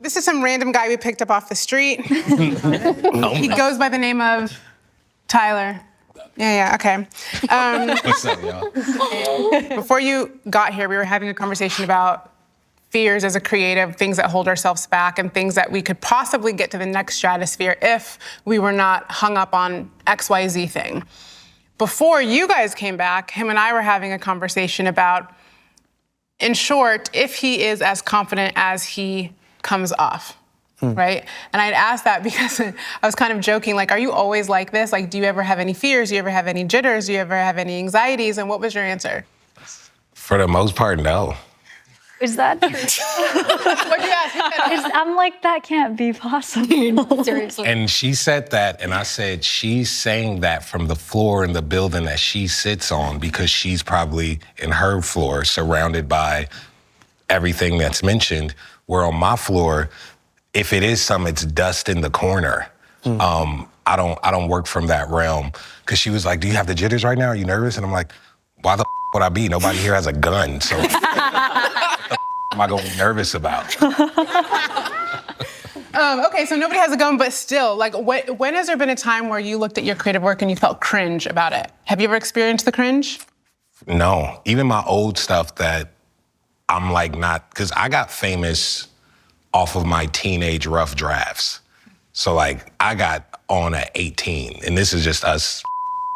This is some random guy we picked up off the street. He goes by the name of Tyler. Yeah, okay. What's up, y'all? Before you got here, we were having a conversation about fears as a creative, things that hold ourselves back, and things that we could possibly get to the next stratosphere if we were not hung up on XYZ thing. Before you guys came back, him and I were having a conversation about, in short, if he is as confident as he comes off, right? And I'd asked that because I was kind of joking, like, are you always like this? Like, do you ever have any fears? Do you ever have any jitters? Do you ever have any anxieties? And what was your answer? For the most part, no. Is that true? What'd you ask? I'm like, that can't be possible. Seriously. And she said that, and I said, she's saying that from the floor in the building that she sits on because she's probably in her floor surrounded by everything that's mentioned, where on my floor, if it is some, it's dust in the corner. I don't work from that realm. Cause she was like, do you have the jitters right now? Are you nervous? And I'm like, why the would I be? Nobody here has a gun, so what the am I going to be nervous about? Okay, so nobody has a gun, but still, like, when has there been a time where you looked at your creative work and you felt cringe about it? Have you ever experienced the cringe? No, even my old stuff that I'm like not, cause I got famous off of my teenage rough drafts. So like I got on at 18 and this is just us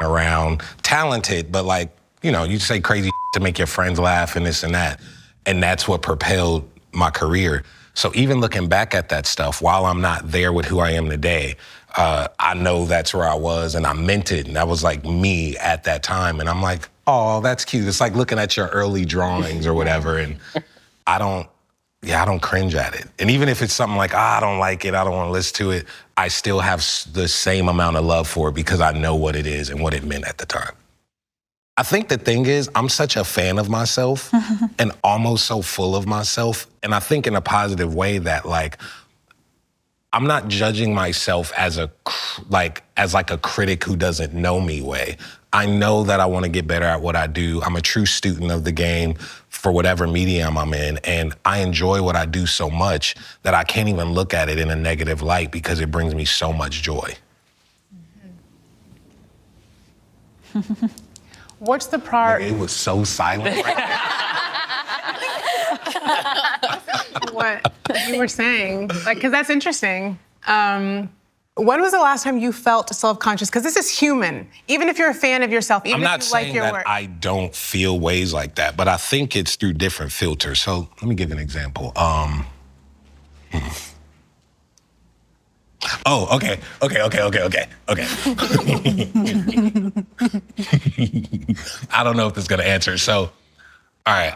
around, talented, but like, you know, you say crazy to make your friends laugh and this and that. And that's what propelled my career. So even looking back at that stuff, while I'm not there with who I am today, I know that's where I was and I meant it. And that was like me at that time. And I'm like, oh, that's cute. It's like looking at your early drawings or whatever. And I don't cringe at it. And even if it's something like, I don't like it, I don't want to listen to it, I still have the same amount of love for it because I know what it is and what it meant at the time. I think the thing is, I'm such a fan of myself and almost so full of myself. And I think in a positive way that like, I'm not judging myself as a critic who doesn't know me way. I know that I want to get better at what I do. I'm a true student of the game for whatever medium I'm in. And I enjoy what I do so much that I can't even look at it in a negative light because it brings me so much joy. What's the part? It was so silent. What you were saying, like, because that's interesting. When was the last time you felt self-conscious? Because this is human. Even if you're a fan of yourself, even if you like your work. I'm not saying that I don't feel ways like that, but I think it's through different filters. So let me give an example. Oh, okay. I don't know if this is gonna answer. So, all right,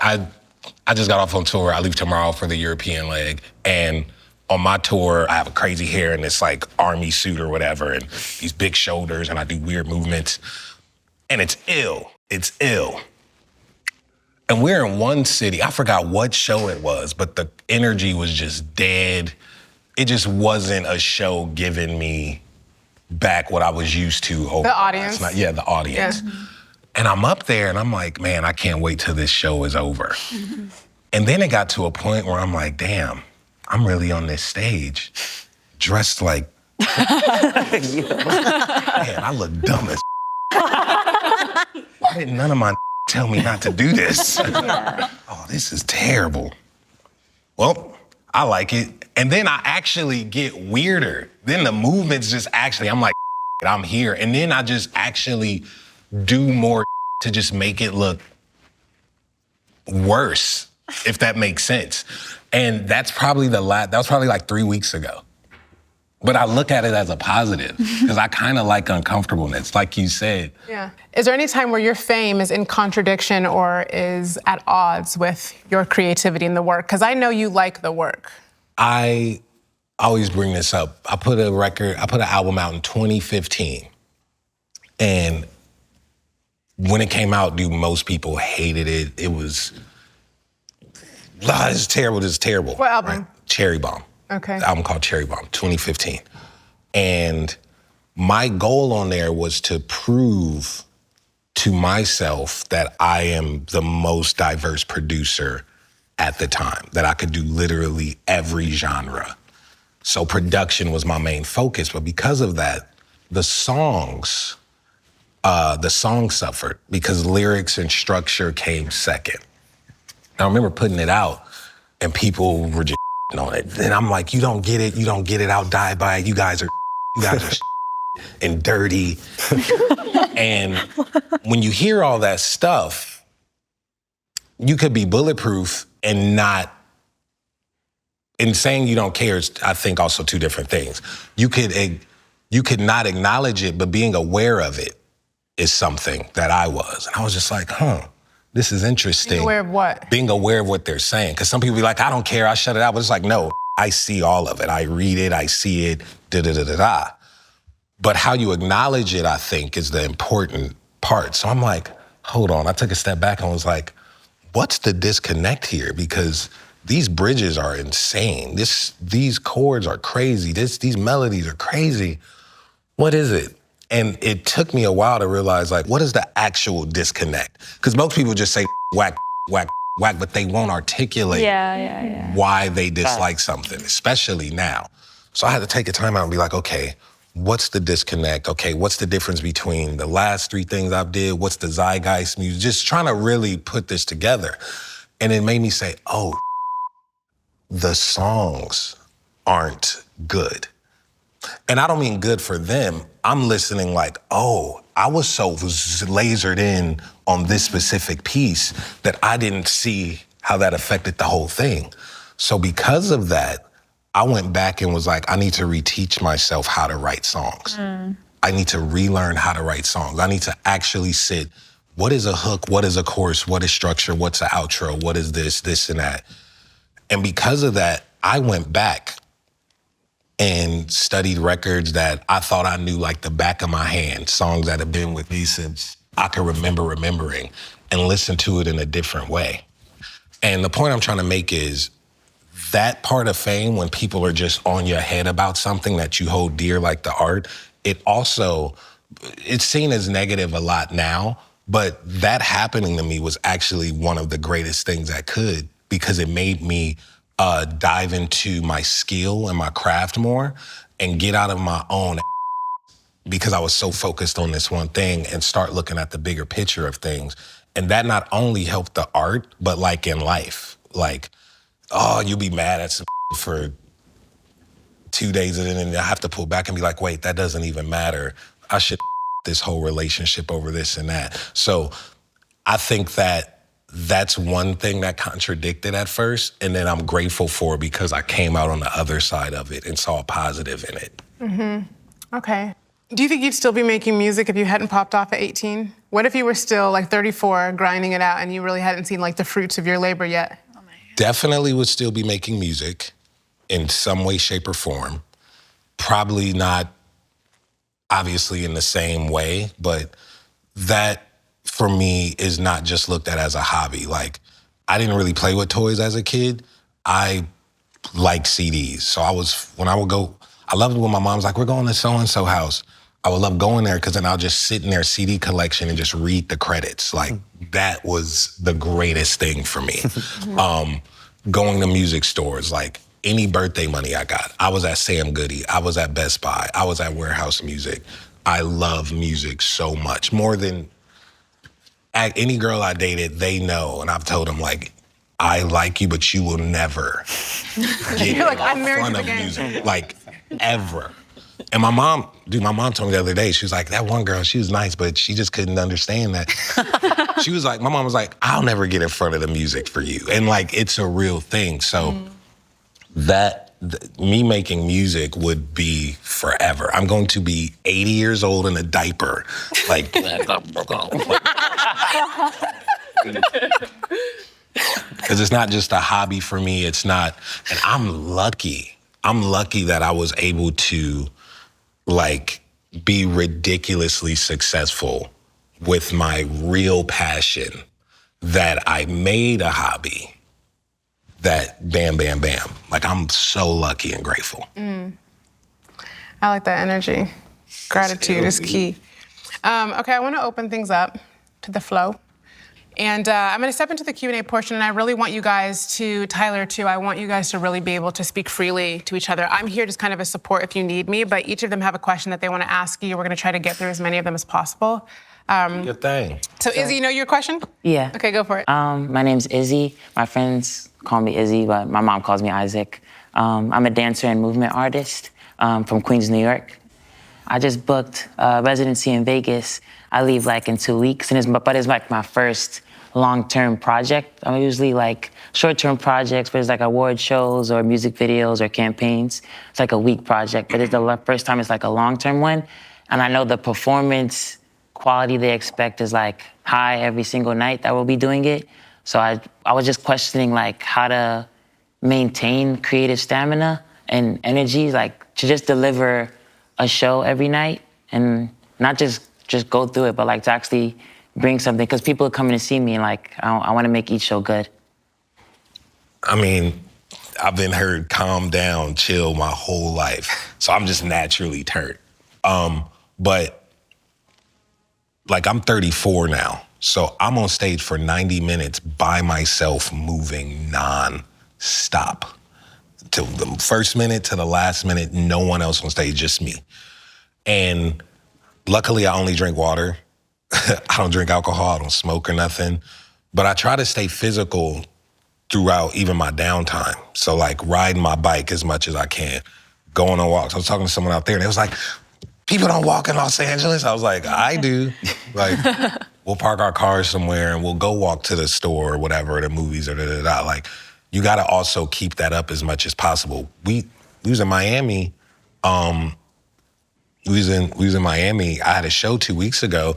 I just got off on tour. I leave tomorrow for the European leg. And on my tour, I have a crazy hair and this like army suit or whatever, and these big shoulders, and I do weird movements. And it's ill. And we're in one city. I forgot what show it was, but the energy was just dead. It just wasn't a show giving me back what I was used to. The audience. The audience. Yeah. And I'm up there and I'm like, man, I can't wait till this show is over. And then it got to a point where I'm like, damn, I'm really on this stage, dressed like, man, I look dumb as Why didn't none of my tell me not to do this? Oh, this is terrible. Well, I like it. And then I actually get weirder. Then the movements just actually, I'm like, I'm here. And then I just actually do more to just make it look worse, if that makes sense. And that's probably that was probably like 3 weeks ago. But I look at it as a positive because I kind of like uncomfortableness, like you said. Yeah. Is there any time where your fame is in contradiction or is at odds with your creativity in the work? Because I know you like the work. I always bring this up. I put an album out in 2015. And when it came out, most people hated it. It was, it's terrible. What album? Right? Cherry Bomb. Okay. The album called Cherry Bomb, 2015. And my goal on there was to prove to myself that I am the most diverse producer at the time, that I could do literally every genre So production was my main focus, but because of that, the songs suffered because lyrics and structure came second. I remember putting it out and people were just on it. And I'm like, you don't get it, I'll die by it. You guys are and dirty. And when you hear all that stuff, you could be bulletproof and not, and saying you don't care is, I think, also two different things. You could not acknowledge it, but being aware of it is something that I was. And I was just like, this is interesting. Being aware of what? Being aware of what they're saying. Because some people be like, I don't care, I shut it out. But it's like, no, I see all of it. I read it, I see it, da-da-da-da-da. But how you acknowledge it, I think, is the important part. So I'm like, hold on. I took a step back and was like, what's the disconnect here? Because these bridges are insane. These chords are crazy. These melodies are crazy. What is it? And it took me a while to realize, like, what is the actual disconnect? Because most people just say whack, whack, whack, but they won't articulate why they dislike something, especially now. So I had to take a time out and be like, okay, what's the disconnect? Okay, what's the difference between the last three things I've did? What's the zeitgeist music? Just trying to really put this together. And it made me say, oh, the songs aren't good. And I don't mean good for them. I'm listening like, oh, I was so lasered in on this specific piece that I didn't see how that affected the whole thing. So because of that, I went back and was like, I need to reteach myself how to write songs. I need to relearn how to write songs. I need to actually sit, what is a hook? What is a chorus? What is structure? What's an outro? What is this and that? And because of that, I went back and studied records that I thought I knew like the back of my hand, songs that have been with me since I could remember remembering, and listen to it in a different way. And the point I'm trying to make is that part of fame, when people are just on your head about something that you hold dear, like the art, it's seen as negative a lot now, but that happening to me was actually one of the greatest things that could, because it made me dive into my skill and my craft more and get out of my own because I was so focused on this one thing and start looking at the bigger picture of things. And that not only helped the art, but like in life, like, oh, you'll be mad at some for 2 days and then I have to pull back and be like, wait, that doesn't even matter. I should this whole relationship over this and that. So I think that's one thing that contradicted at first, and then I'm grateful for because I came out on the other side of it and saw a positive in it. Mm-hmm. Okay. Do you think you'd still be making music if you hadn't popped off at 18? What if you were still like 34, grinding it out, and you really hadn't seen like the fruits of your labor yet? Definitely would still be making music in some way, shape, or form. Probably not obviously in the same way, but that for me is not just looked at as a hobby. Like, I didn't really play with toys as a kid. I like CDs. So I loved it when my mom's like, we're going to so-and-so house. I would love going there because then I'll just sit in their CD collection and just read the credits. Like, that was the greatest thing for me. Going to music stores, like any birthday money I got. I was at Sam Goody. I was at Best Buy. I was at Warehouse Music. I love music so much. More than any girl I dated, they know. And I've told them, like, I like you, but you will never get You're like, in I'm married front to of the game. music, like, ever. And my mom told me the other day, she was like, that one girl, she was nice, but she just couldn't understand that. My mom was like, I'll never get in front of the music for you. And like, it's a real thing. So me making music would be forever. I'm going to be 80 years old in a diaper. Like, because it's not just a hobby for me. It's not, and I'm lucky that I was able to like be ridiculously successful with my real passion that I made a hobby that bam, bam, bam. Like, I'm so lucky and grateful. I like that energy. Gratitude is key. Okay, I want to open things up to the flow. And I'm going to step into the Q&A portion, and I really want you guys to, Tyler too, I want you guys to really be able to speak freely to each other. I'm here just kind of as support if you need me, but each of them have a question that they want to ask you. We're going to try to get through as many of them as possible. Good thing. So Izzy, you know your question? Yeah. Okay, go for it. My name's Izzy. My friends call me Izzy, but my mom calls me Isaac. I'm a dancer and movement artist from Queens, New York. I just booked a residency in Vegas. I leave like in 2 weeks, but it's like my first long-term project. I'm usually like short-term projects, but it's like award shows or music videos or campaigns. It's like a week project, but it's the first time it's like a long-term one. And I know the performance quality they expect is like high every single night that we'll be doing it. So I was just questioning like how to maintain creative stamina and energy, like to just deliver a show every night and not just go through it, but like to actually bring something, because people are coming to see me and like, I want to make each show good. I mean, I've been heard calm down, chill my whole life. So I'm just naturally turned. But like I'm 34 now. So I'm on stage for 90 minutes by myself, moving non-stop. Till the first minute to the last minute, no one else on stage, just me. And luckily I only drink water. I don't drink alcohol, I don't smoke or nothing. But I try to stay physical throughout even my downtime. So like riding my bike as much as I can, going on walks. I was talking to someone out there and it was like, people don't walk in Los Angeles. I was like, I do. Like, we'll park our cars somewhere and we'll go walk to the store or whatever, or the movies or da-da-da. Like, you gotta also keep that up as much as possible. We was in Miami, we was in Miami. I had a show 2 weeks ago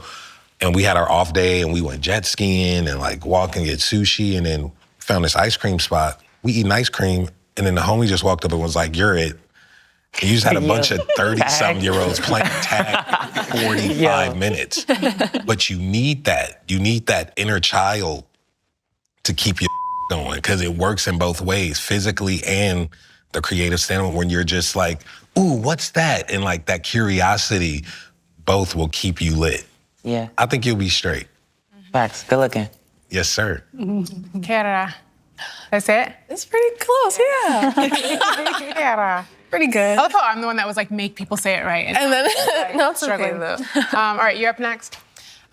and we had our off day and we went jet skiing and like walk and get sushi and then found this ice cream spot. We eating ice cream and then the homie just walked up and was like, you're it. And you just had a bunch of 30-something-year-olds playing tag for 45 minutes. But you need that. You need that inner child to keep you going, because it works in both ways, physically and the creative standpoint, when you're just like, ooh, what's that? And like that curiosity, both will keep you lit. Yeah. I think you'll be straight. Facts. Good looking. Yes, sir. Kayra. That's it? It's pretty close, yeah. Kayra. Pretty good. I love how I'm the one that was like, make people say it right. And then, no, it's struggling. okay though. All right, you're up next.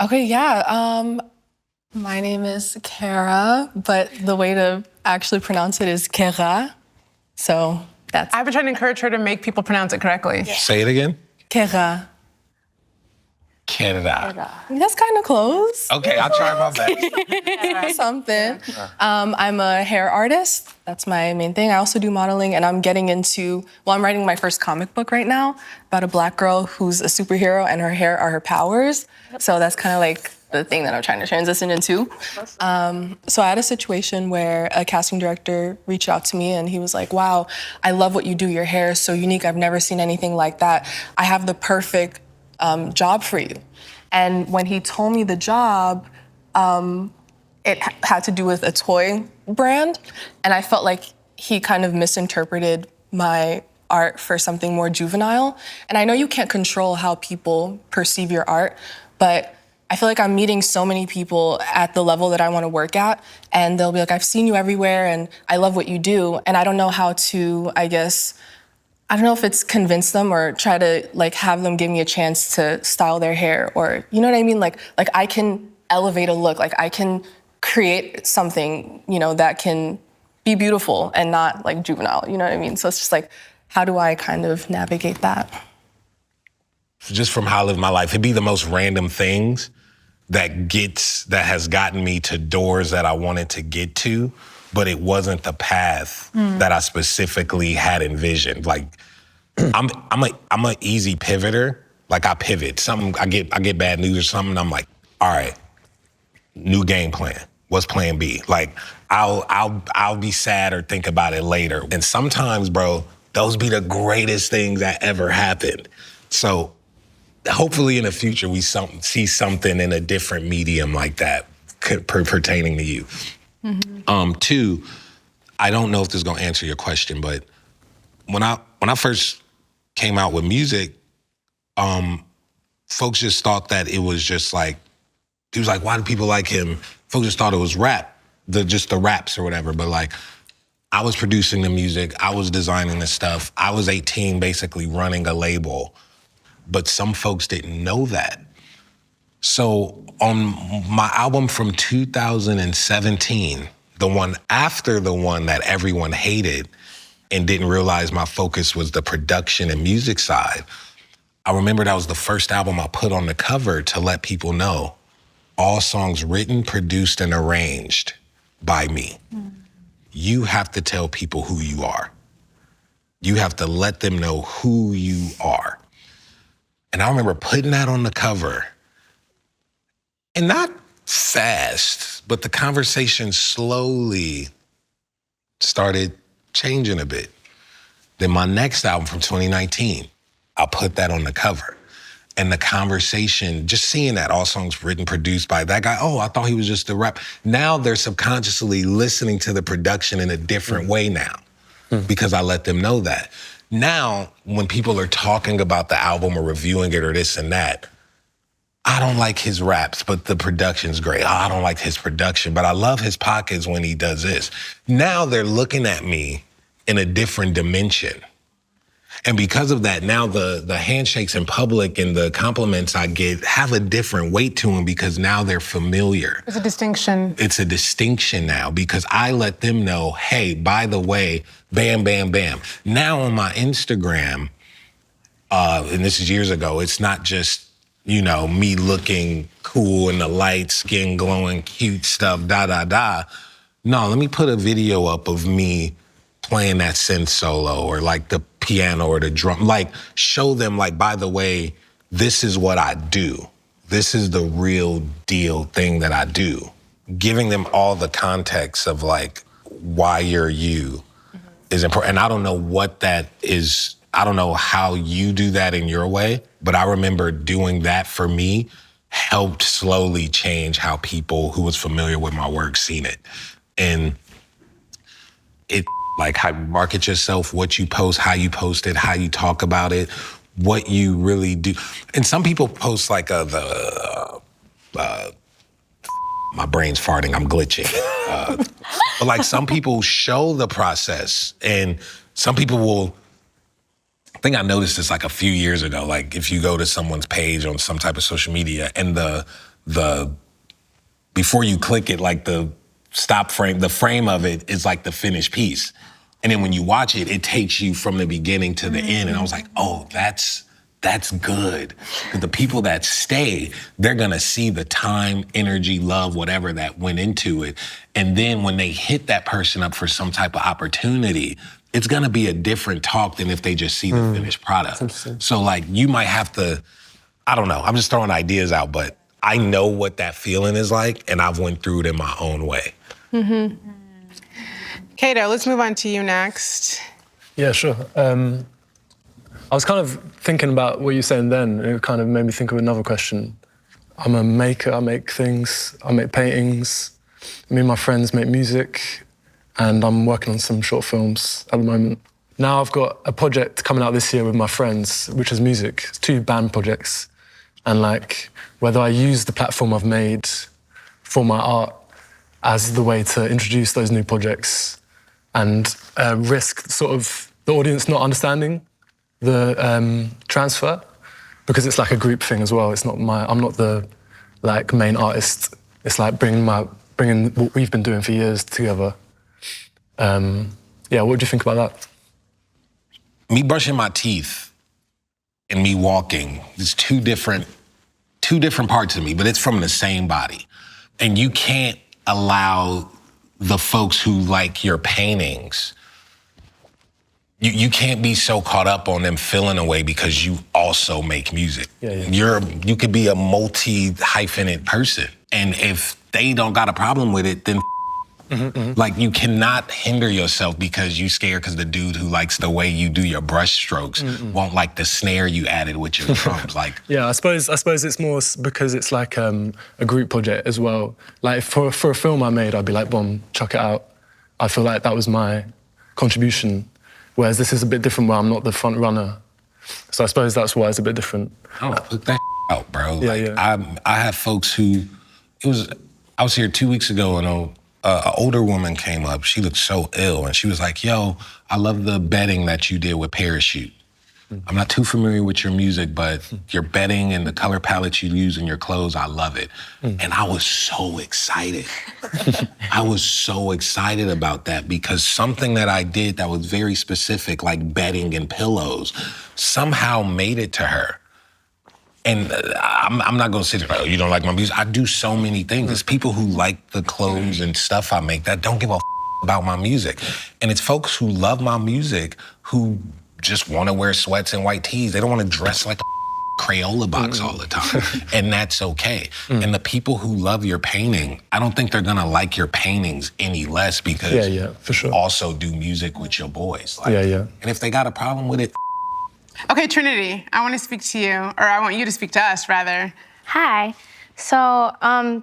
Okay, yeah. My name is Kayra, but the way to actually pronounce it is Kayra. So that's I've been trying to encourage her to make people pronounce it correctly. Say it again. Kayra. Canada. That's kind of close. Okay, I'll try my best. Something. I'm a hair artist. That's my main thing. I also do modeling, and I'm getting into, I'm writing my first comic book right now about a Black girl who's a superhero and her hair are her powers. So that's kind of like the thing that I'm trying to transition into. So I had a situation where a casting director reached out to me and he was like, wow, I love what you do. Your hair is so unique. I've never seen anything like that. I have the perfect job for you. And when he told me the job, it had to do with a toy brand. And I felt like he kind of misinterpreted my art for something more juvenile. And I know you can't control how people perceive your art, but I feel like I'm meeting so many people at the level that I want to work at, and they'll be like, I've seen you everywhere and I love what you do. And I don't know how to, I don't know if it's convince them or try to like have them give me a chance to style their hair, or, you know what I mean? Like I can elevate a look, like I can create something, you know, that can be beautiful and not like juvenile, you know what I mean? So it's just like, how do I kind of navigate that? Just from how I live my life, it'd be the most random things that has gotten me to doors that I wanted to get to, but it wasn't the path that I specifically had envisioned. Like, I'm a easy pivoter. Like, I pivot. Something I get bad news or something. I'm like, all right, new game plan. What's plan B? Like, I'll be sad or think about it later. And sometimes, bro, those be the greatest things that ever happened. So hopefully in the future we see something in a different medium like that pertaining to you. Mm-hmm. Two, I don't know if this is gonna answer your question, but when I first came out with music, folks just thought that it was just like, he was like, why do people like him folks just thought it was rap, just the raps or whatever. But like, I was producing the music, I was designing the stuff. I was 18, basically running a label. But some folks didn't know that. So on my album from 2017, the one after the one that everyone hated and didn't realize my focus was the production and music side, I remember that was the first album I put on the cover to let people know all songs written, produced, and arranged by me. You have to tell people who you are. You have to let them know who you are. And I remember putting that on the cover, and not fast, but the conversation slowly started changing a bit. Then my next album from 2019, I put that on the cover. And the conversation, just seeing that, all songs written, produced by that guy, oh, I thought he was just a rap. Now they're subconsciously listening to the production in a different way now because I let them know that. Now, when people are talking about the album or reviewing it or this and that, I don't like his raps, but the production's great. Oh, I don't like his production, but I love his pockets when he does this. Now they're looking at me in a different dimension. And because of that, now the handshakes in public and the compliments I get have a different weight to them because now they're familiar. It's a distinction. It's a distinction now because I let them know, hey, by the way, bam, bam, bam. Now on my Instagram, and this is years ago, it's not just, me looking cool in the light, skin glowing, cute stuff, da, da, da. No, let me put a video up of me playing that synth solo or like the piano or the drum, like show them like, by the way, this is what I do. This is the real deal thing that I do. Giving them all the context of like why you're you is important. And I don't know what that is. I don't know how you do that in your way, but I remember doing that for me helped slowly change how people who was familiar with my work seen it. And it like how you market yourself, what you post, how you post it, how you talk about it, what you really do. And some people post like my brain's farting, I'm glitching. But like some people show the process and some people will, I think I noticed this like a few years ago, like if you go to someone's page on some type of social media and the before you click it, like the stop frame, the frame of it is like the finished piece. And then when you watch it, it takes you from the beginning to the end. And I was like, oh, that's good. Because the people that stay, they're gonna see the time, energy, love, whatever that went into it. And then when they hit that person up for some type of opportunity, it's gonna be a different talk than if they just see the finished product. So like you might have to, I don't know, I'm just throwing ideas out, but I know what that feeling is like and I've went through it in my own way. Cato, let's move on to you next. Yeah, sure. I was kind of thinking about what you were saying then, and it kind of made me think of another question. I'm a maker, I make things, I make paintings. Me and my friends make music, and I'm working on some short films at the moment. Now I've got a project coming out this year with my friends, which is music. It's 2 band projects. And like, whether I use the platform I've made for my art as the way to introduce those new projects and risk sort of the audience not understanding the transfer, because it's like a group thing as well. It's not I'm not the like main artist. It's like bringing what we've been doing for years together. Yeah, what do you think about that? Me brushing my teeth and me walking is two different parts of me, but it's from the same body. And you can't allow the folks who like your paintings, you can't be so caught up on them feeling away because you also make music. Yeah. You could be a multi-hyphenate person. And if they don't got a problem with it, then like you cannot hinder yourself because you scared because the dude who likes the way you do your brush strokes won't like the snare you added with your drums. Like, yeah, I suppose it's more because it's like a group project as well. Like for a film I made, I'd be like, boom, chuck it out. I feel like that was my contribution. Whereas this is a bit different where I'm not the front runner. So I suppose that's why it's a bit different. Oh, put that out, bro. Yeah, like, yeah. I have folks who, it was I was here 2 weeks ago and an older woman came up. She looked so ill and she was like, yo, I love the bedding that you did with Parachute. I'm not too familiar with your music, but your bedding and the color palette you use in your clothes, I love it. And I was so excited. I was so excited about that because something that I did that was very specific, like bedding and pillows, somehow made it to her. And I'm not gonna sit there, oh, you don't like my music. I do so many things. There's people who like the clothes and stuff I make that don't give a about my music. And it's folks who love my music who just wanna wear sweats and white tees. They don't wanna dress like a Crayola box all the time. And that's okay. And the people who love your painting, I don't think they're gonna like your paintings any less because for sure. you also do music with your boys. Like, Yeah. And if they got a problem with it, Okay, Trinity, I want to speak to you, or I want you to speak to us, rather. Hi. So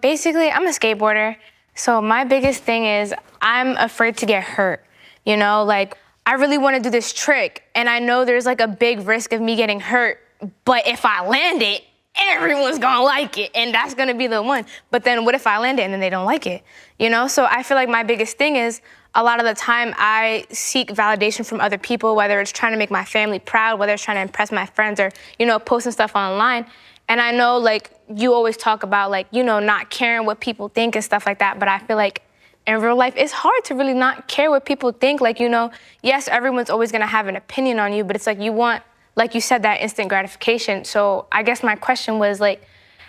basically, I'm a skateboarder. So my biggest thing is I'm afraid to get hurt. You know, like I really want to do this trick, and I know there's like a big risk of me getting hurt. But if I land it, everyone's gonna like it, and that's gonna be the one. But then what if I land it and then they don't like it? You know, so I feel like my biggest thing is a lot of the time I seek validation from other people, whether it's trying to make my family proud, whether it's trying to impress my friends or, you know, posting stuff online. And I know like you always talk about like, you know, not caring what people think and stuff like that. But I feel like in real life, it's hard to really not care what people think. Like, you know, yes, everyone's always gonna have an opinion on you, but it's like you want, like you said, that instant gratification. So I guess my question was like,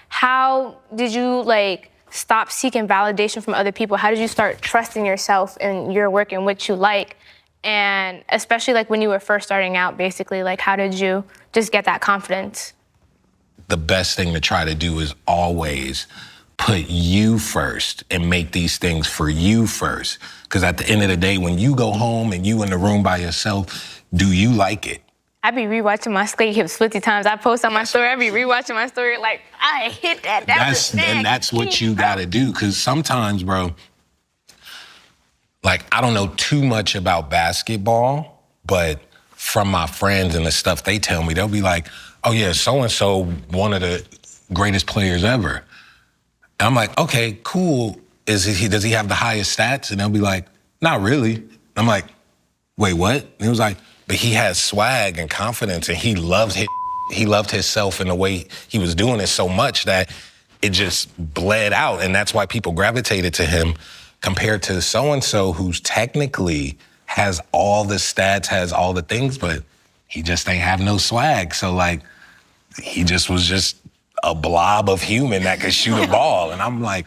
how did you like stop seeking validation from other people? How did you start trusting yourself and your work and what you like? And especially like when you were first starting out, basically, like how did you just get that confidence? The best thing to try to do is always put you first and make these things for you first. Because at the end of the day, when you go home and you in the room by yourself, do you like it? I be rewatching my skate hips 50 times. I post on my story, I be rewatching my story like, I hit that. That's what you gotta do. Cause sometimes, bro, like I don't know too much about basketball, but from my friends and the stuff they tell me, they'll be like, oh yeah, so-and-so, one of the greatest players ever. And I'm like, okay, cool. Does he have the highest stats? And they'll be like, not really. I'm like, wait, what? And he was like, but he has swag and confidence and he loved himself in the way he was doing it so much that it just bled out. And that's why people gravitated to him compared to so-and-so who's technically has all the stats, has all the things, but he just ain't have no swag. So like, he just was just a blob of human that could shoot a ball. And I'm like,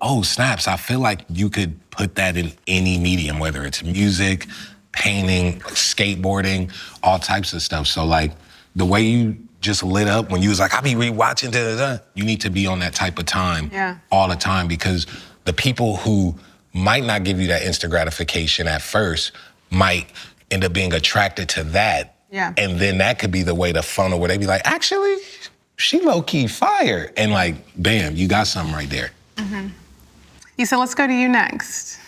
oh, snaps. I feel like you could put that in any medium, whether it's music, painting, skateboarding, all types of stuff. So like the way you just lit up when you was like, I be rewatching, you need to be on that type of time all the time because the people who might not give you that instant gratification at first might end up being attracted to that. Yeah. And then that could be the way to funnel where they be like, actually, she low-key fire. And like, bam, you got something right there. Mm-hmm. Issa, let's go to you next.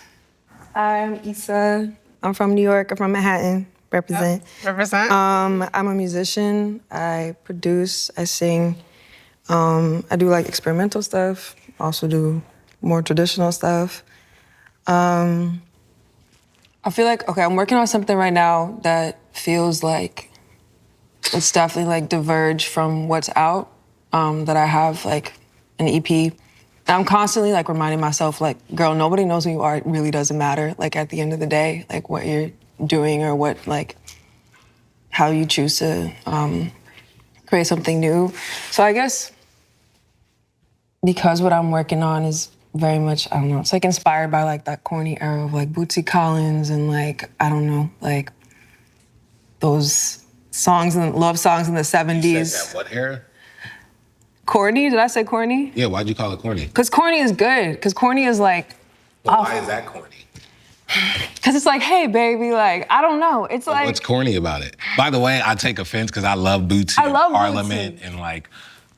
I'm Issa. I'm from New York. I'm from Manhattan. Represent. Yep. Represent. I'm a musician. I produce. I sing. I do like experimental stuff. Also do more traditional stuff. I feel like, okay, I'm working on something right now that feels like it's definitely like diverged from what's out, that I have like an EP. And I'm constantly like reminding myself like, girl, nobody knows who you are. It really doesn't matter. Like at the end of the day, like what you're doing or what like, how you choose to create something new. So I guess because what I'm working on is very much, I don't know, it's like inspired by like that corny era of like Bootsy Collins and like, I don't know, like those songs and love songs in the 70s. You said that what era? Corny? Did I say corny? Yeah, why'd you call it corny? Because corny is good. Because corny is like... Well, why is that corny? Because it's like, hey, baby, like, I don't know. It's like... What's corny about it? By the way, I take offense because I love Bootsy and Parliament and like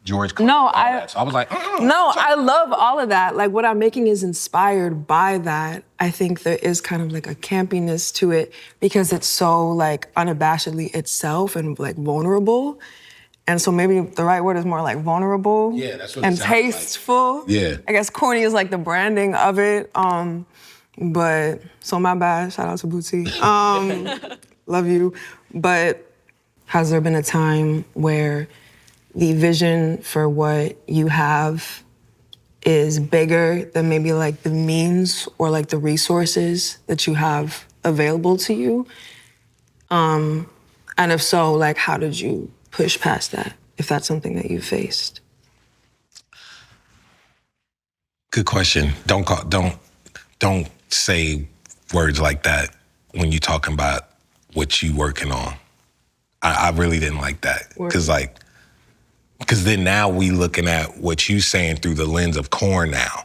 George Clinton. No, So I was like, No, I love all of that. Like what I'm making is inspired by that. I think there is kind of like a campiness to it because it's so like unabashedly itself and like vulnerable. And so maybe the right word is more like vulnerable. Yeah, that's what it and sounds like. tasteful. Yeah. I guess corny is like the branding of it. But so my bad. Shout out to Bootsy. Love you. But has there been a time where the vision for what you have is bigger than maybe like the means or like the resources that you have available to you? And if so, like, how did you push past that, if that's something that you faced? Good question. Don't say words like that when you're talking about what you working on. I really didn't like that. Because then now we looking at what you saying through the lens of corn now,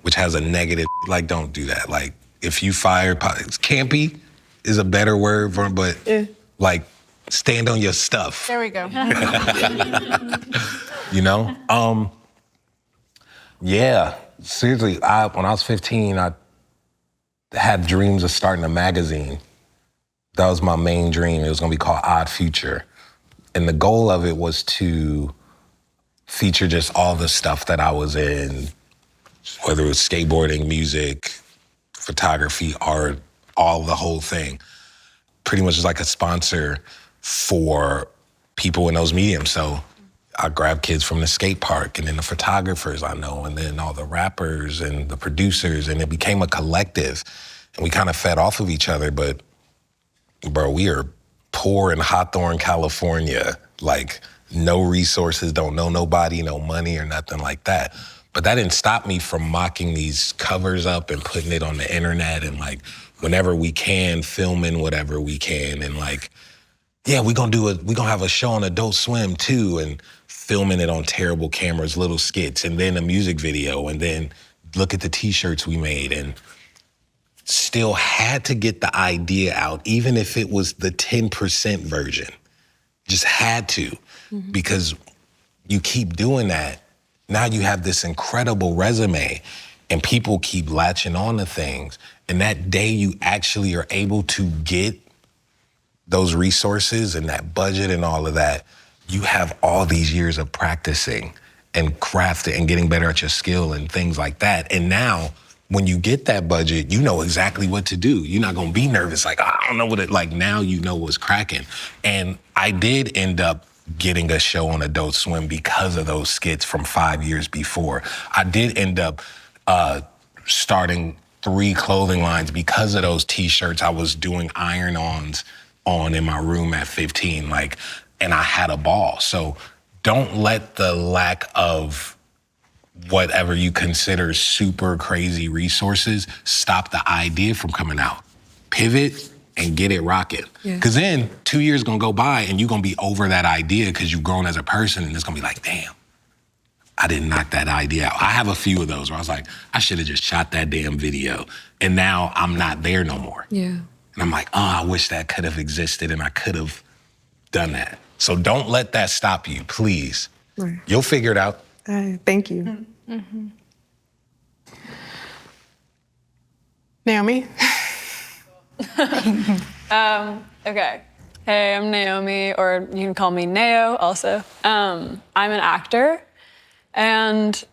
which has a negative, like, don't do that. Like, if you fire, campy is a better word for, but like, stand on your stuff. There we go. You know? Yeah, seriously, when I was 15, I had dreams of starting a magazine. That was my main dream. It was gonna be called Odd Future. And the goal of it was to feature just all the stuff that I was in, whether it was skateboarding, music, photography, art, the whole thing. Pretty much just like a sponsor for people in those mediums. So I grabbed kids from the skate park and then the photographers I know and then all the rappers and the producers, and it became a collective. And we kind of fed off of each other, but bro, we are poor in Hawthorne, California. Like, no resources, don't know nobody, no money or nothing like that. But that didn't stop me from mocking these covers up and putting it on the internet and like, whenever we can, filming whatever we can. And like, yeah, we gonna have a show on Adult Swim too, and filming it on terrible cameras, little skits, and then a music video, and then look at the t-shirts we made, and still had to get the idea out, even if it was the 10% version. Just had to, because you keep doing that. Now you have this incredible resume and people keep latching on to things. And that day you actually are able to get those resources and that budget and all of that, you have all these years of practicing and crafting and getting better at your skill and things like that. And now, when you get that budget, you know exactly what to do. You're not gonna be nervous, like, I don't know what it, like, now you know what's cracking. And I did end up getting a show on Adult Swim because of those skits from 5 years before. I did end up starting 3 clothing lines because of those t-shirts I was doing iron-ons on in my room at 15, like, and I had a ball. So don't let the lack of whatever you consider super crazy resources stop the idea from coming out. Pivot and get it rocking. Because then 2 years gonna go by and you're gonna be over that idea because you've grown as a person, and it's gonna be like, damn, I didn't knock that idea out. I have a few of those where I was like, I should have just shot that damn video. And now I'm not there no more. Yeah. And I'm like, oh, I wish that could have existed and I could have done that. So don't let that stop you, please. Right. You'll figure it out. Thank you. Naomi? Okay. Hey, I'm Naomi, or you can call me Nao also. I'm an actor and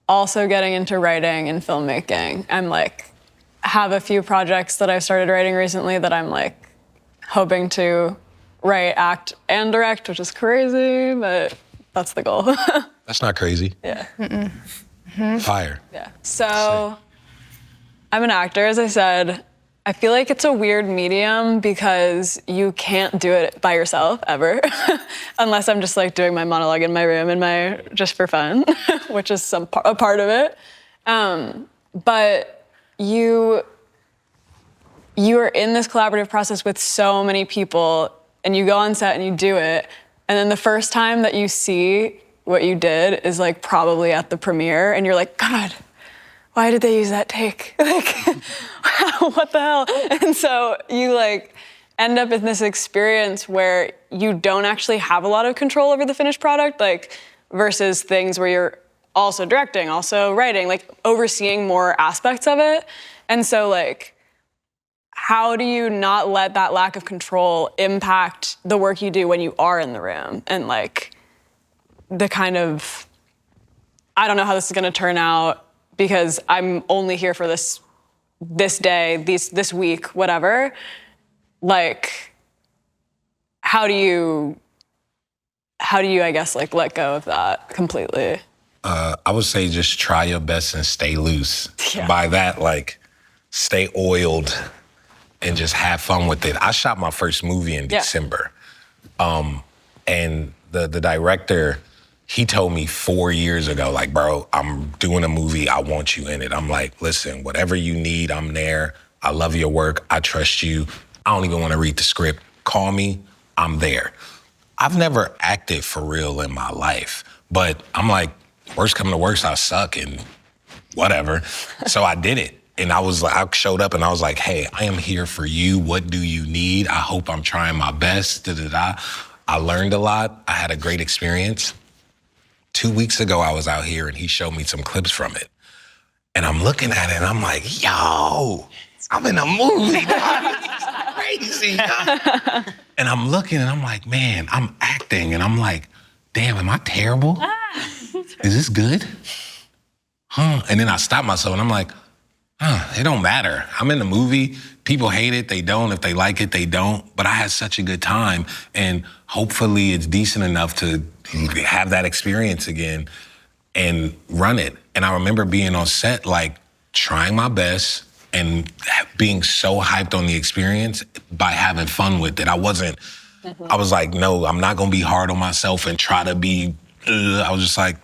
also getting into writing and filmmaking. I'm like, have a few projects that I've started writing recently that I'm like hoping to write, act, and direct, which is crazy, but that's the goal. That's not crazy. Yeah. Fire. Yeah. So I'm an actor, as I said. I feel like it's a weird medium because you can't do it by yourself ever, unless I'm just like doing my monologue in my room just for fun, which is a part of it. But you are in this collaborative process with so many people, and you go on set and you do it, and then the first time that you see what you did is like probably at the premiere, and you're like, God, why did they use that take? Like, what the hell? And so you like end up in this experience where you don't actually have a lot of control over the finished product, like versus things where you're also directing, also writing, like overseeing more aspects of it. And so like, how do you not let that lack of control impact the work you do when you are in the room? And like, the kind of, I don't know how this is gonna turn out because I'm only here for this day, this week, whatever. Like, how do you, I guess, like let go of that completely? I would say just try your best and stay loose. Yeah. By that, like, stay oiled and just have fun with it. I shot my first movie in December. And the director, he told me 4 years ago, like, bro, I'm doing a movie, I want you in it. I'm like, listen, whatever you need, I'm there. I love your work, I trust you. I don't even wanna read the script. Call me, I'm there. I've never acted for real in my life, but I'm like, worst come to worst, I suck and whatever. So I did it. And I showed up and I was like, hey, I am here for you. What do you need? I hope I'm trying my best. I learned a lot. I had a great experience. 2 weeks ago, I was out here and he showed me some clips from it. And I'm looking at it and I'm like, yo, I'm in a movie. It's crazy. And I'm looking and I'm like, man, I'm acting. And I'm like, damn, am I terrible? Is this good? And then I stopped myself and I'm like, it don't matter. I'm in the movie. People hate it, they don't. If they like it, they don't. But I had such a good time. And hopefully it's decent enough to have that experience again and run it. And I remember being on set, like trying my best and being so hyped on the experience by having fun with it. I was like, no, I'm not gonna be hard on myself and try to be, I was just like,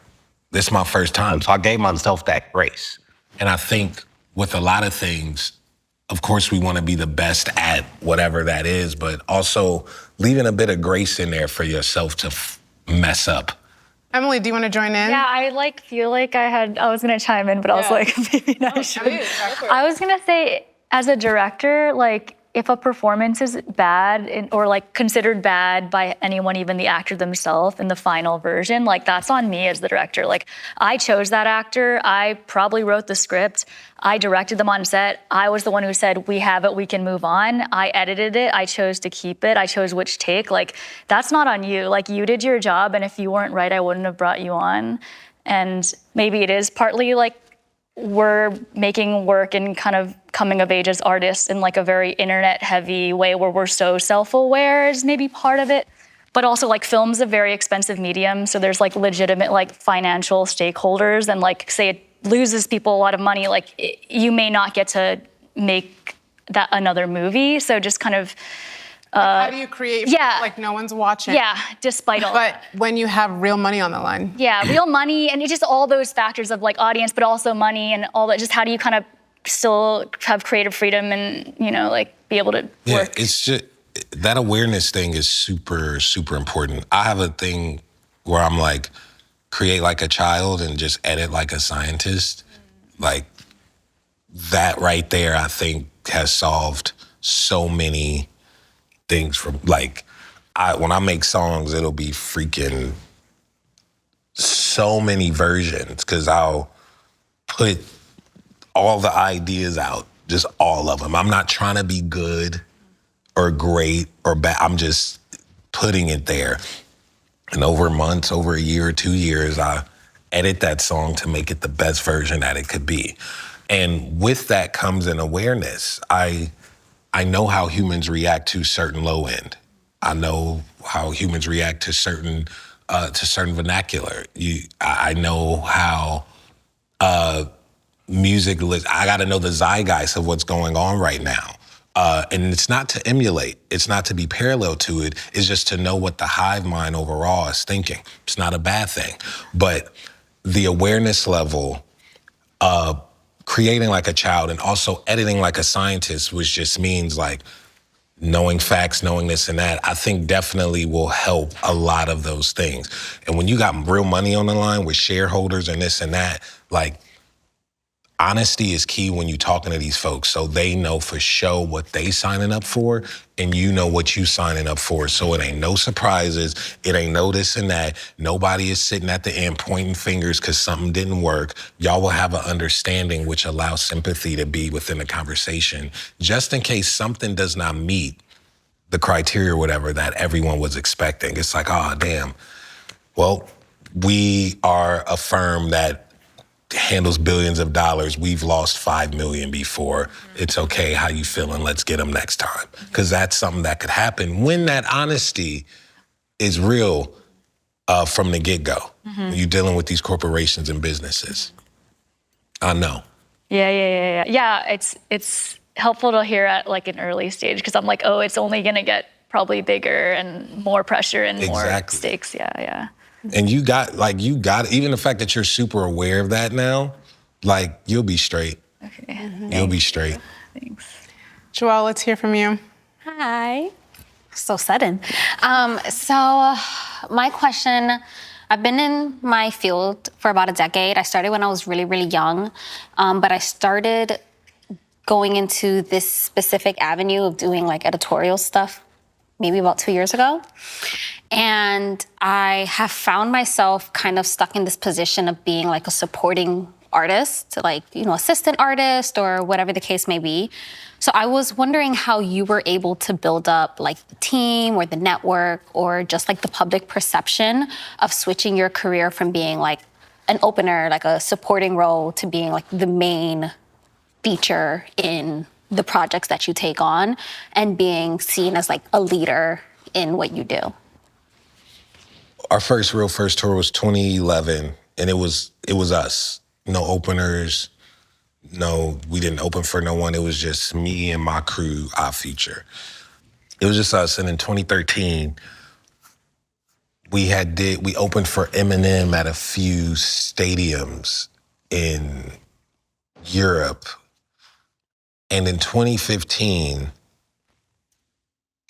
this is my first time. So I gave myself that grace. And I think with a lot of things, of course, we want to be the best at whatever that is, but also leaving a bit of grace in there for yourself to mess up. Emily, do you want to join in? Yeah, I feel like I was gonna chime in, but I was like, maybe not. I was gonna say, as a director, like, if a performance is bad or like considered bad by anyone, even the actor themselves in the final version, like that's on me as the director. Like I chose that actor, I probably wrote the script, I directed them on set, I was the one who said, we have it, we can move on. I edited it, I chose to keep it, I chose which take. Like that's not on you. Like you did your job, and if you weren't right, I wouldn't have brought you on. And maybe it is partly like we're making work and kind of coming of age as artists in like a very internet heavy way where we're so self-aware is maybe part of it. But also like film's a very expensive medium. So there's like legitimate like financial stakeholders, and like say it loses people a lot of money, like you may not get to make that another movie. So just kind of, how do you create like no one's watching? Yeah, despite all But when you have real money on the line. Yeah, real money, and it's just all those factors of like audience, but also money and all that. Just how do you kind of still have creative freedom and, you know, like be able to work? It's just, that awareness thing is super, super important. I have a thing where I'm like, create like a child and just edit like a scientist. Like that right there, I think has solved so many things from like, when I make songs, it'll be freaking so many versions because I'll put all the ideas out, just all of them. I'm not trying to be good or great or bad. I'm just putting it there. And over months, over a year or 2 years, I edit that song to make it the best version that it could be. And with that comes an awareness. I know how humans react to certain low end. I know how humans react to certain vernacular. I know how music. I got to know the zeitgeist of what's going on right now, and it's not to emulate. It's not to be parallel to it. It's just to know what the hive mind overall is thinking. It's not a bad thing, but the awareness level. Creating like a child and also editing like a scientist, which just means like knowing facts, knowing this and that, I think definitely will help a lot of those things. And when you got real money on the line with shareholders and this and that, like honesty is key when you're talking to these folks, so they know for sure what they signing up for and you know what you signing up for. So it ain't no surprises, it ain't no this and that. Nobody is sitting at the end pointing fingers because something didn't work. Y'all will have an understanding which allows sympathy to be within the conversation, just in case something does not meet the criteria or whatever that everyone was expecting. It's like, oh, damn. Well, we are a firm that handles billions of dollars. We've lost 5 million before. It's okay, how you feeling? Let's get them next time. Because that's something that could happen when that honesty is real from the get-go. You're dealing with these corporations and businesses. I know. Yeah, it's helpful to hear at like an early stage because I'm like, oh, it's only gonna get probably bigger and more pressure and more stakes. Yeah. And you got, even the fact that you're super aware of that now, like, you'll be straight. Okay. You'll be straight. Thanks. Joelle, let's hear from you. Hi. So sudden. So my question, I've been in my field for about a decade. I started when I was really, really young, but I started going into this specific avenue of doing like editorial stuff maybe about 2 years ago. And I have found myself kind of stuck in this position of being like a supporting artist, like, assistant artist or whatever the case may be. So I was wondering how you were able to build up like the team or the network or just like the public perception of switching your career from being like an opener, like a supporting role, to being like the main feature in the projects that you take on and being seen as like a leader in what you do. Our first tour was 2011, and it was us. No openers. No, we didn't open for no one. It was just me and my crew, our feature. It was just us. And in 2013, we opened for Eminem at a few stadiums in Europe. And in 2015,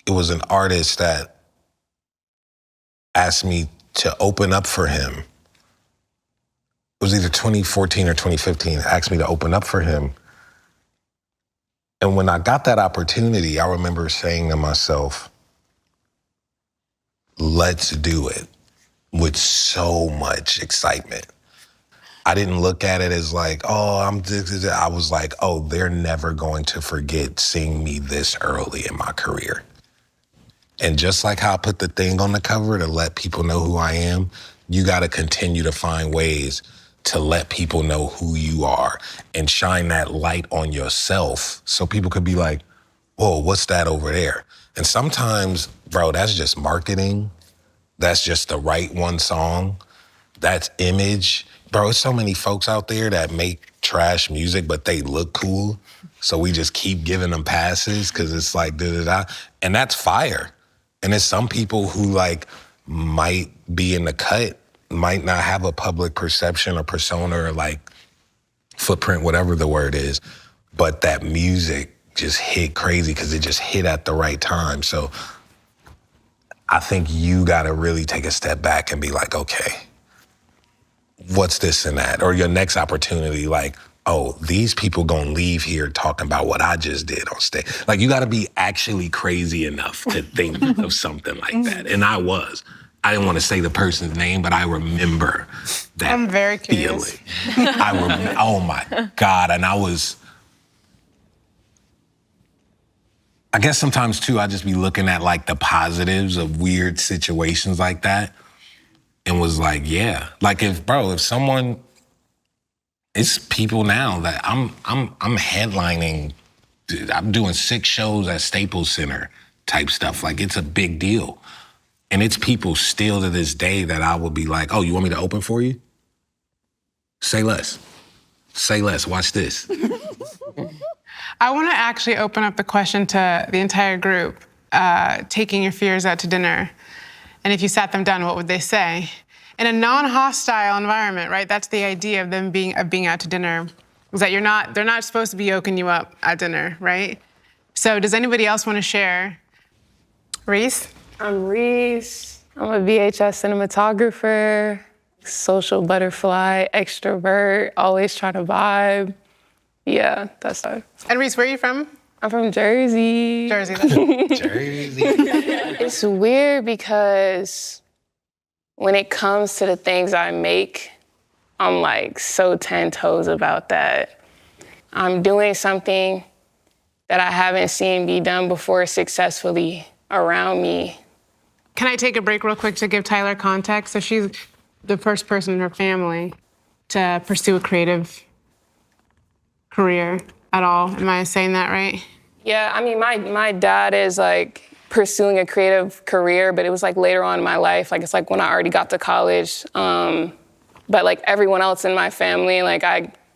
it was an artist that asked me to open up for him. It was either 2014 or 2015, asked me to open up for him. And when I got that opportunity, I remember saying to myself, let's do it, with so much excitement. I didn't look at it as like, I was like, they're never going to forget seeing me this early in my career. And just like how I put the thing on the cover to let people know who I am, you got to continue to find ways to let people know who you are and shine that light on yourself so people could be like, whoa, what's that over there? And sometimes, bro, that's just marketing. That's just to write one song. That's image. Bro, it's so many folks out there that make trash music, but they look cool. So we just keep giving them passes because it's like da-da-da. And that's fire. And there's some people who like might be in the cut, might not have a public perception or persona or like footprint, whatever the word is, but that music just hit crazy because it just hit at the right time. So I think you gotta really take a step back and be like, okay, what's this and that? Or your next opportunity, like, these people gonna leave here talking about what I just did on stage. Like, you gotta be actually crazy enough to think of something like that. And I didn't want to say the person's name, but I remember that. I'm very curious. Feeling. Oh my God. And I guess sometimes too, I just be looking at like the positives of weird situations like that and was like, yeah. Like if someone, it's people now that I'm headlining, I'm doing 6 shows at Staples Center type stuff. Like it's a big deal. And it's people still to this day that I would be like, you want me to open for you? Say less. Say less, watch this. I want to actually open up the question to the entire group, taking your fears out to dinner. And if you sat them down, what would they say? In a non-hostile environment, right? That's the idea of them being out to dinner, is that they're not supposed to be yoking you up at dinner, right? So does anybody else want to share? Reese? I'm Reese. I'm a VHS cinematographer, social butterfly, extrovert, always trying to vibe. Yeah, that's it. And Reese, where are you from? I'm from Jersey. Jersey. Jersey. It's weird because when it comes to the things I make, I'm like so 10 toes about that. I'm doing something that I haven't seen be done before successfully around me. Can I take a break real quick to give Tyler context? So she's the first person in her family to pursue a creative career at all. Am I saying that right? Yeah, I mean, my dad is like pursuing a creative career, but it was like later on in my life. Like it's like when I already got to college. But like everyone else in my family, like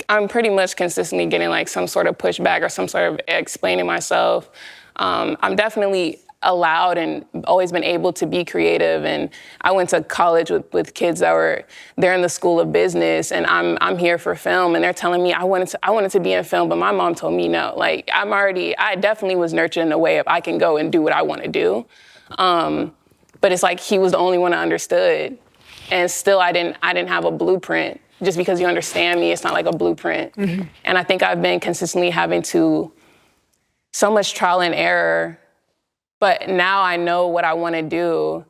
I'm pretty much consistently getting like some sort of pushback or some sort of explaining myself. I'm definitely allowed and always been able to be creative. And I went to college with kids they're in the school of business, and I'm here for film, and they're telling me I wanted to be in film, but my mom told me no. Like I definitely was nurtured in a way of I can go and do what I want to do. But it's like he was the only one that understood. And still I didn't have a blueprint. Just because you understand me, it's not like a blueprint. Mm-hmm. And I think I've been consistently having to so much trial and error. But now I know what I want to do.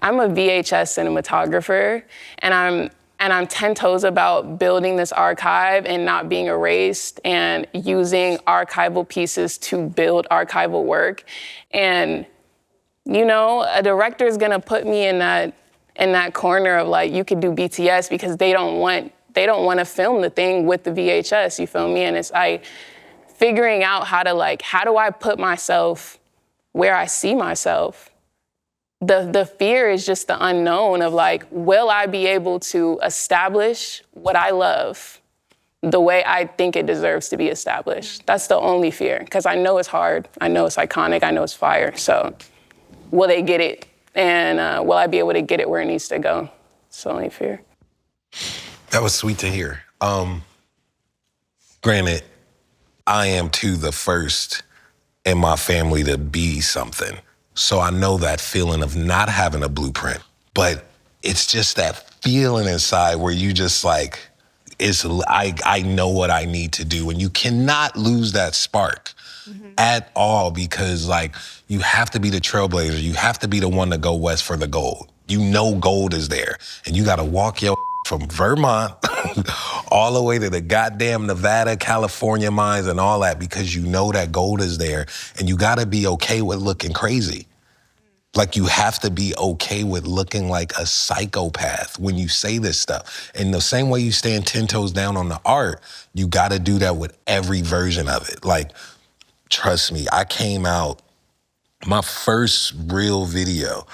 I'm a VHS cinematographer, and I'm 10 toes about building this archive and not being erased and using archival pieces to build archival work. And, you know, a director is gonna put me in that corner of like, you could do BTS because they don't want to film the thing with the VHS, you feel me? And it's like figuring out how do I put myself where I see myself? The fear is just the unknown of like, will I be able to establish what I love the way I think it deserves to be established? That's the only fear, because I know it's hard. I know it's iconic. I know it's fire. So will they get it? And will I be able to get it where it needs to go? It's the only fear. That was sweet to hear. Granted, I am too the first in my family to be something. So I know that feeling of not having a blueprint, but it's just that feeling inside where you just like, I know what I need to do. And you cannot lose that spark at all, because like you have to be the trailblazer. You have to be the one to go west for the gold. You know gold is there, and you got to walk your from Vermont all the way to the goddamn Nevada, California mines and all that, because you know that gold is there, and you got to be okay with looking crazy. Like you have to be okay with looking like a psychopath when you say this stuff. And the same way you stand 10 toes down on the art, you got to do that with every version of it. Like, trust me, I came out, my first real video,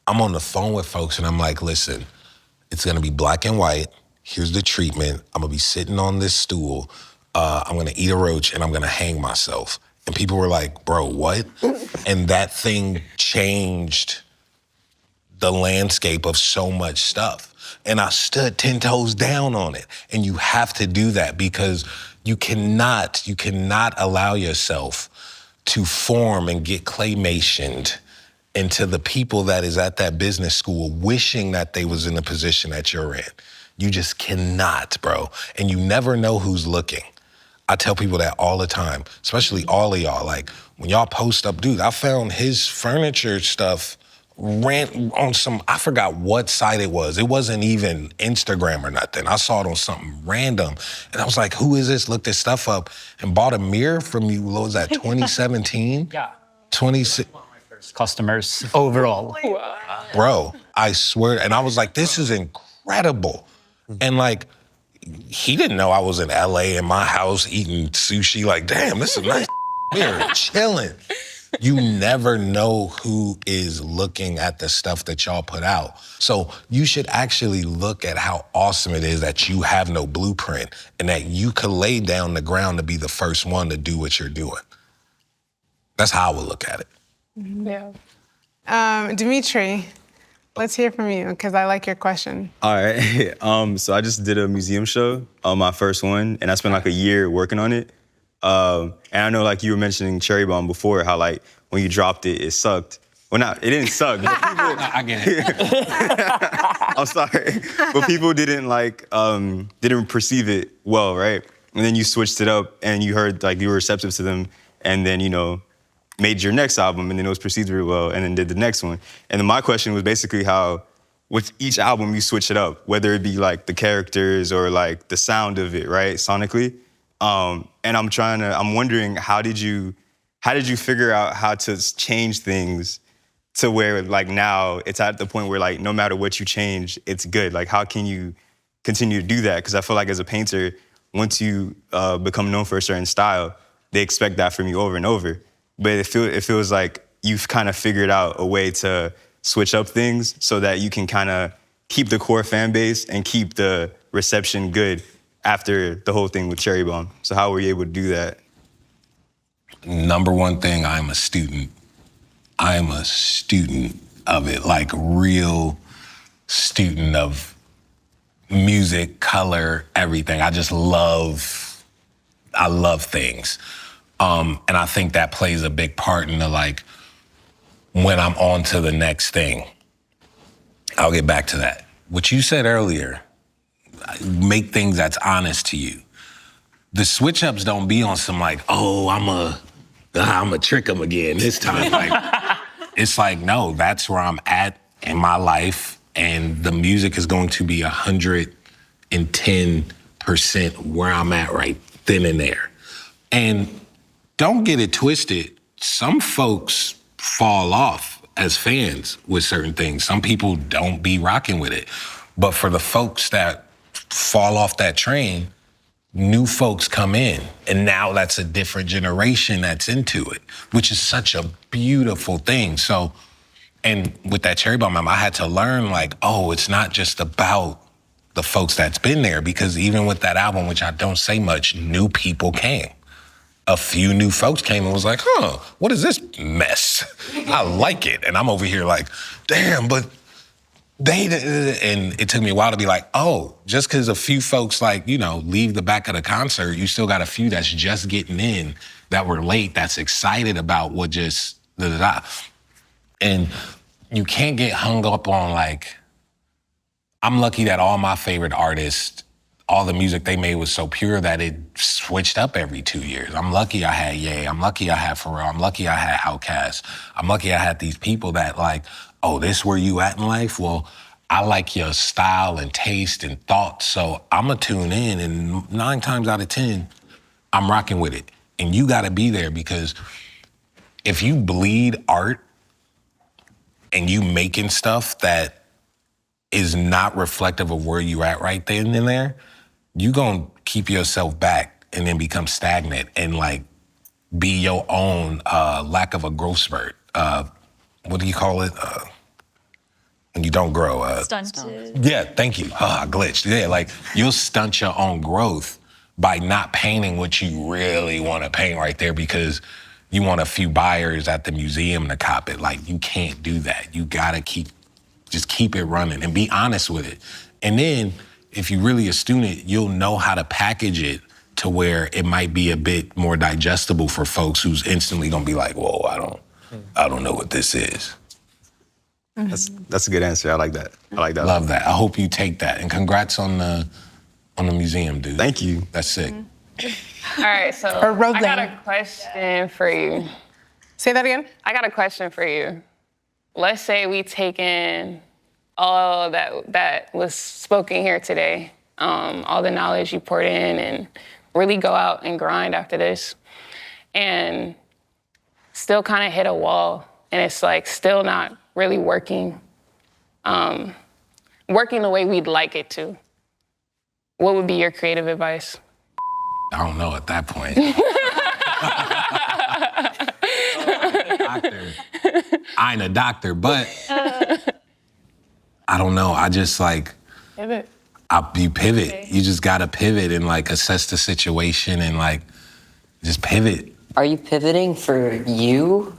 I'm on the phone with folks and I'm like, listen, it's gonna be black and white. Here's the treatment. I'm gonna be sitting on this stool. I'm gonna eat a roach and I'm gonna hang myself. And people were like, bro, what? And that thing changed the landscape of so much stuff. And I stood 10 toes down on it. And you have to do that, because you cannot allow yourself to form and get claymationed into the people that is at that business school wishing that they was in the position that you're in. You just cannot, bro. And you never know who's looking. I tell people that all the time, especially all of y'all. Like, when y'all post up, dude, I found his furniture stuff ran on some, I forgot what site it was. It wasn't even Instagram or nothing. I saw it on something random. And I was like, who is this? Looked this stuff up and bought a mirror from you, what was that, 2017? Yeah. 26. Customers overall. Bro, I swear. And I was like, this is incredible. And like, he didn't know I was in LA in my house eating sushi. Like, damn, this is nice. We're chilling. You never know who is looking at the stuff that y'all put out. So you should actually look at how awesome it is that you have no blueprint and that you could lay down the ground to be the first one to do what you're doing. That's how I would look at it. Yeah. Dimithry, let's hear from you, because I like your question. All right. So I just did a museum show, my first one, and I spent like a year working on it. And I know, like, you were mentioning Cherry Bomb before, how like when you dropped it, it sucked. Well, not, it didn't suck. But people, I get it. I'm sorry, but people didn't didn't perceive it well, right? And then you switched it up, and you heard like you were receptive to them, and then made your next album, and then it was perceived very well, and then did the next one. And then my question was basically how, with each album, you switch it up, whether it be like the characters or like the sound of it, right, sonically. And I'm wondering, how did you figure out how to change things to where like now it's at the point where like no matter what you change, it's good. Like how can you continue to do that? Because I feel like as a painter, once you become known for a certain style, they expect that from you over and over. But it feels like you've kind of figured out a way to switch up things so that you can kind of keep the core fan base and keep the reception good after the whole thing with Cherry Bomb. So how were you able to do that? Number one thing, I'm a student. I'm a student of it, like real student of music, color, everything. I love things. And I think that plays a big part in the like, when I'm on to the next thing. I'll get back to that. What you said earlier, make things that's honest to you. The switch ups don't be on some like, oh, I'm a trick them again this time. Like, it's like, no, that's where I'm at in my life, and the music is going to be 110% where I'm at right then and there. And don't get it twisted. Some folks fall off as fans with certain things. Some people don't be rocking with it. But for the folks that fall off that train, new folks come in, and now that's a different generation that's into it, which is such a beautiful thing. So, and with that Cherry Bomb album, I had to learn like, oh, it's not just about the folks that's been there, because even with that album, which I don't say much, new people came. A few new folks came and was like, huh, what is this mess? I like it. And I'm over here like, damn, but and it took me a while to be like, oh, just because a few folks like, you know, leave the back of the concert, you still got a few that's just getting in, that were late, that's excited about what just da-da-da. And you can't get hung up on like, I'm lucky that all my favorite artists, all the music they made was so pure that it switched up every 2 years. I'm lucky I had Ye, I'm lucky I had Pharrell, I'm lucky I had Outkast. I'm lucky I had these people that like, oh, this where you at in life? Well, I like your style and taste and thoughts, so I'ma tune in, and 9 times out of 10, I'm rocking with it. And you gotta be there, because if you bleed art and you making stuff that is not reflective of where you at right then and there, you gonna keep yourself back and then become stagnant and like be your own lack of a growth spurt. What do you call it? When you don't grow. Stunted. Yeah, thank you. I glitched. Yeah, like you'll stunt your own growth by not painting what you really want to paint right there, because you want a few buyers at the museum to cop it. Like, you can't do that. You gotta just keep it running and be honest with it. And then, if you're really a student, you'll know how to package it to where it might be a bit more digestible for folks who's instantly gonna be like, whoa, I don't know what this is. That's a good answer. I like that. Love that. I hope you take that. And congrats on the museum, dude. Thank you. That's sick. All right, so I got a question for you. Say that again? I got a question for you. Let's say we take in all that was spoken here today, all the knowledge you poured in, and really go out and grind after this, and still kind of hit a wall, and it's like still not really working the way we'd like it to. What would be your creative advice? I don't know at that point. I ain't a doctor, but I don't know. I just like, Pivot. You pivot. Okay. You just gotta pivot and like assess the situation and like just pivot. Are you pivoting for you?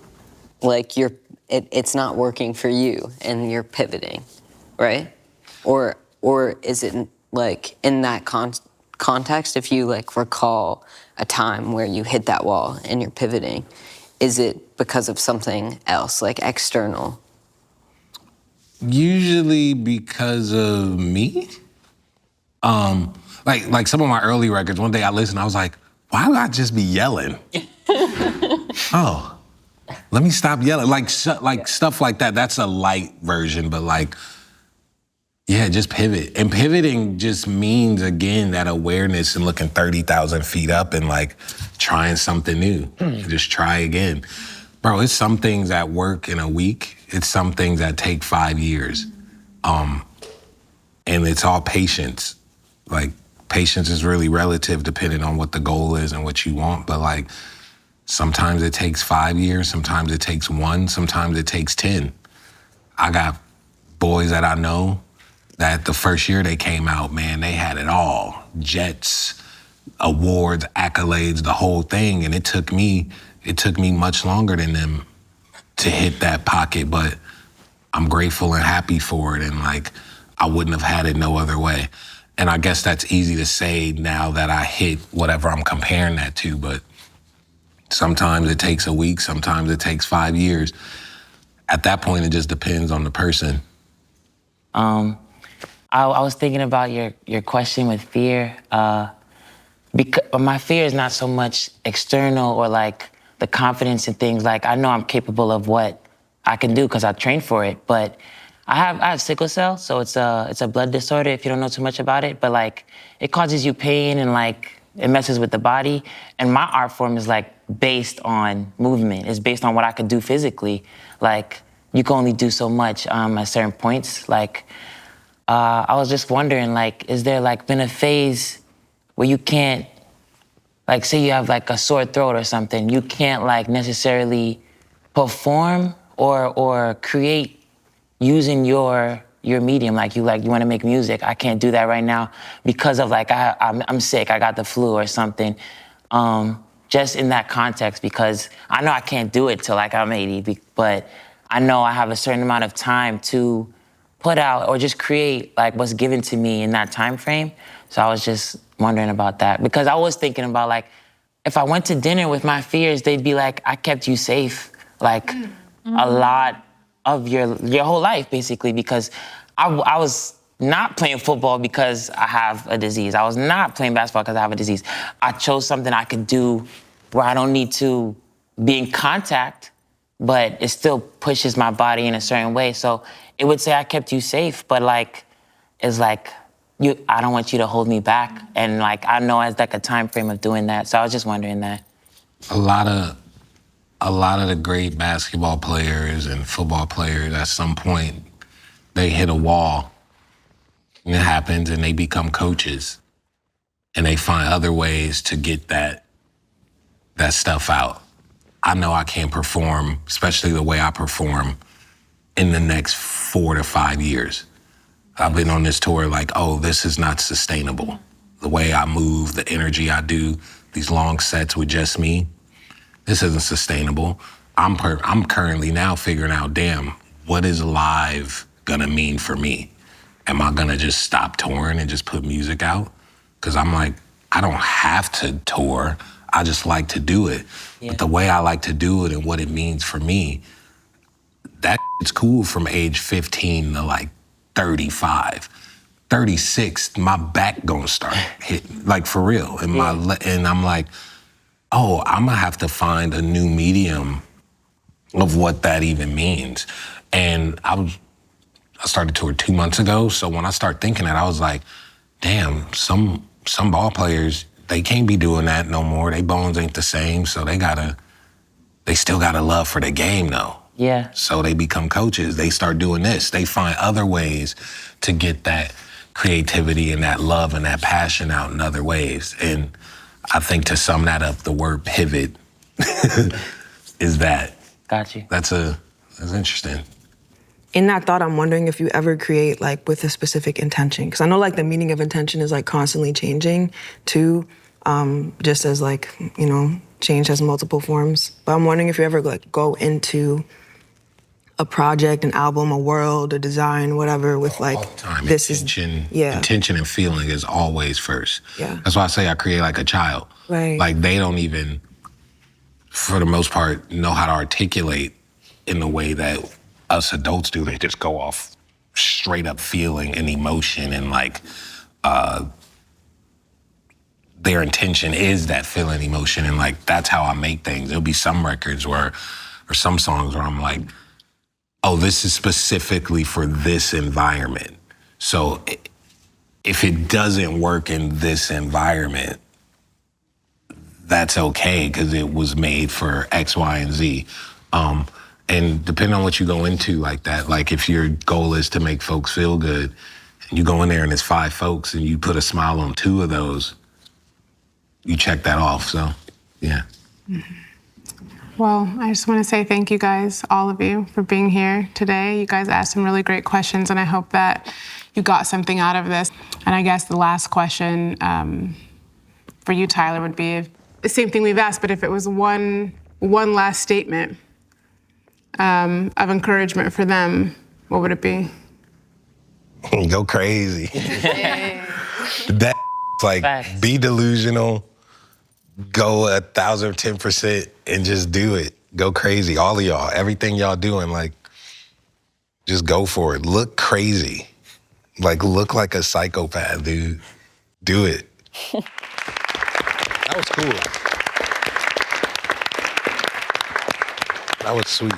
Like it's not working for you and you're pivoting, right? Or is it like in that context, if you like recall a time where you hit that wall and you're pivoting, is it because of something else, like external? Usually because of me. Like some of my early records, one day I listened, I was like, why would I just be yelling? Oh, let me stop yelling. Like stuff like that. That's a light version, but like, yeah, just pivot. And pivoting just means, again, that awareness and looking 30,000 feet up and like trying something new. Just try again. Bro, it's some things that work in a week It's some things that take 5 years. And it's all patience. Like, patience is really relative depending on what the goal is and what you want. But like, sometimes it takes 5 years, sometimes it takes 1, sometimes it takes 10. I got boys that I know that the first year they came out, man, they had it all. Jets, awards, accolades, the whole thing. And it took me much longer than them to hit that pocket, but I'm grateful and happy for it. And like, I wouldn't have had it no other way. And I guess that's easy to say now that I hit whatever I'm comparing that to, but sometimes it takes a week, sometimes it takes 5 years. At that point, it just depends on the person. I was thinking about your question with fear. Because my fear is not so much external or like the confidence in things. Like, I know I'm capable of what I can do because I trained for it, but I have sickle cell, so it's a blood disorder if you don't know too much about it, but like it causes you pain and like it messes with the body. And my art form is like based on movement. It's based on what I could do physically. Like, you can only do so much at certain points. Like, I was just wondering, like, is there like been a phase where you can't, like, say you have like a sore throat or something, you can't like necessarily perform or create using your medium, like you want to make music. I can't do that right now because of like I'm sick, I got the flu or something. Just in that context, because I know I can't do it till like I'm 80, but I know I have a certain amount of time to put out or just create like what's given to me in that time frame. So I was just wondering about that, because I was thinking about like, if I went to dinner with my fears, they'd be like, I kept you safe, like a lot of your whole life, basically, because I was not playing football because I have a disease. I was not playing basketball because I have a disease. I chose something I could do where I don't need to be in contact, but it still pushes my body in a certain way. So it would say I kept you safe, but like, it's like, I don't want you to hold me back. And like, I know as like a time frame of doing that. So I was just wondering that. A lot of the great basketball players and football players, at some point, they hit a wall. And it happens, and they become coaches. And they find other ways to get that stuff out. I know I can't perform, especially the way I perform, in the next 4 to 5 years. I've been on this tour like, oh, this is not sustainable. The way I move, the energy I do, these long sets with just me, this isn't sustainable. I'm currently now figuring out, damn, what is live gonna mean for me? Am I gonna just stop touring and just put music out? Because I'm like, I don't have to tour. I just like to do it. Yeah. But the way I like to do it and what it means for me, that it's cool from age 15 to like 35. 36, my back gonna start hitting, like for real. And and I'm like, oh, I'm gonna have to find a new medium of what that even means. And I started tour 2 months ago, so when I started thinking that, I was like, damn, some ball players, they can't be doing that no more. They bones ain't the same, so they still got a love for the game though. Yeah. So they become coaches. They start doing this. They find other ways to get that creativity and that love and that passion out in other ways. And I think to sum that up, the word pivot is that. Got you. That's interesting. In that thought, I'm wondering if you ever create like with a specific intention, because I know like the meaning of intention is like constantly changing too, just as like, you know, change has multiple forms. But I'm wondering if you ever like go into a project, an album, a world, a design, whatever, with like this intention, is intention and feeling is always first. Yeah. That's why I say I create like a child. Right. Like they don't even, for the most part, know how to articulate in the way that us adults do. They just go off straight up feeling and emotion, and like their intention is that feeling, emotion, and like that's how I make things. There'll be some records or some songs where I'm like, oh, this is specifically for this environment. So if it doesn't work in this environment, that's okay, because it was made for X, Y, and Z. And depending on what you go into like that, like if your goal is to make folks feel good, and you go in there and it's 5 folks and you put a smile on 2 of those, you check that off, so, yeah. Well, I just want to say thank you guys, all of you, for being here today. You guys asked some really great questions, and I hope that you got something out of this. And I guess the last question for you, Tyler, would be the same thing we've asked, but if it was one last statement of encouragement for them, what would it be? Go crazy. That like, be delusional, go 1,010% and just do it. Go crazy, all of y'all. Everything y'all doing, like, just go for it. Look crazy. Like, look like a psychopath, dude. Do it. That was cool. That was sweet.